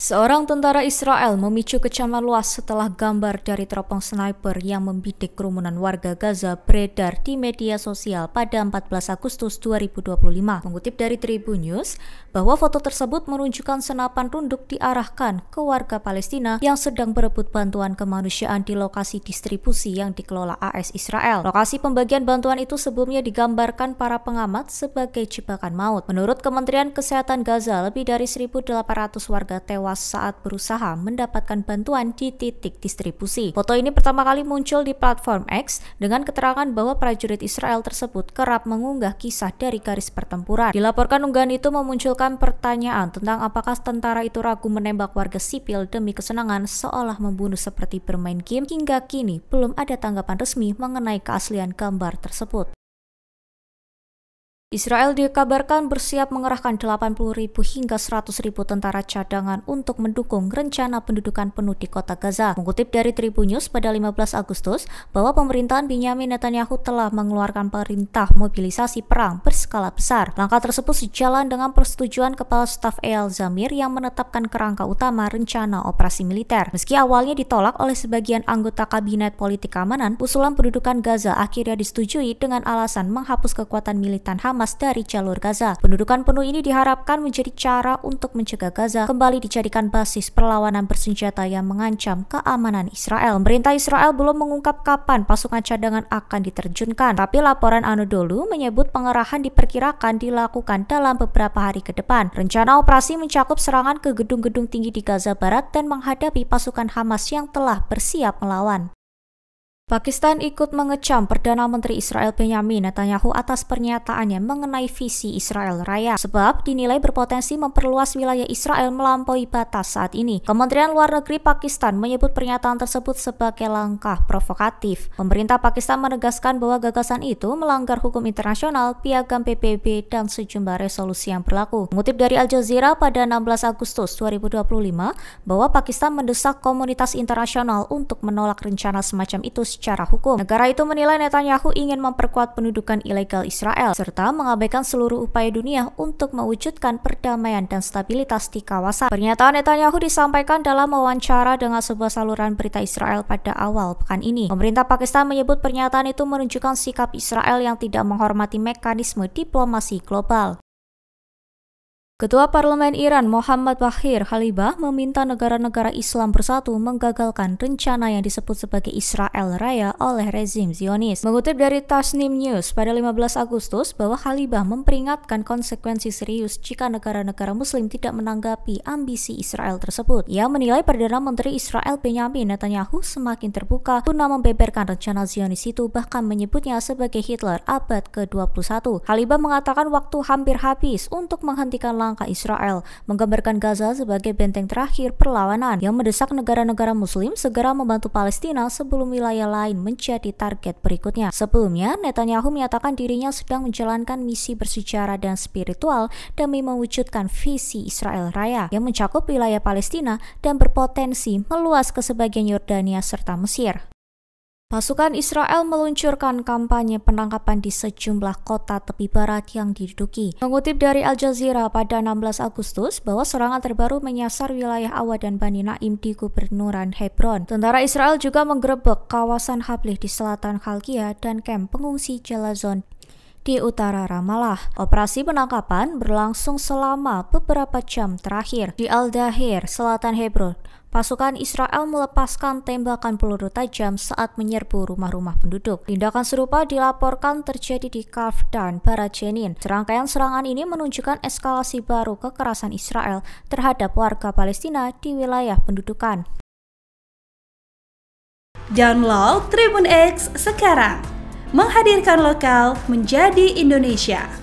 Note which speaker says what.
Speaker 1: Seorang tentara Israel memicu kecaman luas setelah gambar dari teropong sniper yang membidik kerumunan warga Gaza beredar di media sosial pada 14 Agustus 2025. Mengutip dari Tribun News, bahwa foto tersebut menunjukkan senapan runduk diarahkan ke warga Palestina yang sedang berebut bantuan kemanusiaan di lokasi distribusi yang dikelola AS Israel. Lokasi pembagian bantuan itu sebelumnya digambarkan para pengamat sebagai jebakan maut. Menurut Kementerian Kesehatan Gaza, lebih dari 1.800 warga tewas saat berusaha mendapatkan bantuan di titik distribusi. Foto ini pertama kali muncul di platform X dengan keterangan bahwa prajurit Israel tersebut kerap mengunggah kisah dari garis pertempuran. Dilaporkan unggahan itu memunculkan pertanyaan tentang apakah tentara itu ragu menembak warga sipil demi kesenangan seolah membunuh seperti bermain game. Hingga kini belum ada tanggapan resmi mengenai keaslian gambar tersebut. Israel dikabarkan bersiap mengerahkan 80.000 hingga 100.000 tentara cadangan untuk mendukung rencana pendudukan penuh di kota Gaza. Mengutip dari Tribun News pada 15 Agustus, bahwa pemerintahan Benyamin Netanyahu telah mengeluarkan perintah mobilisasi perang berskala besar. Langkah tersebut sejalan dengan persetujuan Kepala Staf Eyal Zamir yang menetapkan kerangka utama rencana operasi militer. Meski awalnya ditolak oleh sebagian anggota Kabinet Politik Keamanan, usulan pendudukan Gaza akhirnya disetujui dengan alasan menghapus kekuatan militan Hamas dari jalur Gaza. Pendudukan penuh ini diharapkan menjadi cara untuk mencegah Gaza kembali dijadikan basis perlawanan bersenjata yang mengancam keamanan Israel. Pemerintah Israel belum mengungkap kapan pasukan cadangan akan diterjunkan, tapi laporan Anadolu menyebut pengerahan diperkirakan dilakukan dalam beberapa hari ke depan. Rencana operasi mencakup serangan ke gedung-gedung tinggi di Gaza Barat dan menghadapi pasukan Hamas yang telah bersiap melawan. Pakistan ikut mengecam Perdana Menteri Israel Benyamin Netanyahu atas pernyataannya mengenai visi Israel Raya, sebab dinilai berpotensi memperluas wilayah Israel melampaui batas saat ini. Kementerian Luar Negeri Pakistan menyebut pernyataan tersebut sebagai langkah provokatif. Pemerintah Pakistan menegaskan bahwa gagasan itu melanggar hukum internasional, piagam PBB, dan sejumlah resolusi yang berlaku. Mengutip dari Al Jazeera pada 16 Agustus 2025, bahwa Pakistan mendesak komunitas internasional untuk menolak rencana semacam itu secara hukum. Negara itu menilai Netanyahu ingin memperkuat pendudukan ilegal Israel serta mengabaikan seluruh upaya dunia untuk mewujudkan perdamaian dan stabilitas di kawasan. Pernyataan Netanyahu disampaikan dalam wawancara dengan sebuah saluran berita Israel pada awal pekan ini. Pemerintah Pakistan menyebut pernyataan itu menunjukkan sikap Israel yang tidak menghormati mekanisme diplomasi global. Ketua Parlemen Iran Mohammad Baghir Khalibah meminta negara-negara Islam bersatu menggagalkan rencana yang disebut sebagai Israel Raya oleh rezim Zionis. Mengutip dari Tasnim News pada 15 Agustus, bahwa Khalibah memperingatkan konsekuensi serius jika negara-negara Muslim tidak menanggapi ambisi Israel tersebut. Ia menilai Perdana Menteri Israel Benyamin Netanyahu semakin terbuka guna membeberkan rencana Zionis itu, bahkan menyebutnya sebagai Hitler abad ke-21. Khalibah mengatakan waktu hampir habis untuk menghentikan langkah Israel, menggambarkan Gaza sebagai benteng terakhir perlawanan yang mendesak negara-negara Muslim segera membantu Palestina sebelum wilayah lain menjadi target berikutnya. Sebelumnya, Netanyahu menyatakan dirinya sedang menjalankan misi bersejarah dan spiritual demi mewujudkan visi Israel Raya yang mencakup wilayah Palestina dan berpotensi meluas ke sebagian Yordania serta Mesir. Pasukan Israel meluncurkan kampanye penangkapan di sejumlah kota tepi barat yang diduduki. Mengutip dari Al Jazeera pada 16 Agustus, bahwa serangan terbaru menyasar wilayah Awa dan Bani Naim di Gubernuran Hebron. Tentara Israel juga menggerebek kawasan Hablih di selatan Khalkia dan kamp pengungsi Jalazon di utara Ramallah. Operasi penangkapan berlangsung selama beberapa jam terakhir. Di Al-Dahir, selatan Hebron, pasukan Israel melepaskan tembakan peluru tajam saat menyerbu rumah-rumah penduduk. Tindakan serupa dilaporkan terjadi di Kaf dan Barat Jenin. Serangkaian serangan ini menunjukkan eskalasi baru kekerasan Israel terhadap warga Palestina di wilayah pendudukan.
Speaker 2: Download Tribun X sekarang, menghadirkan lokal menjadi Indonesia.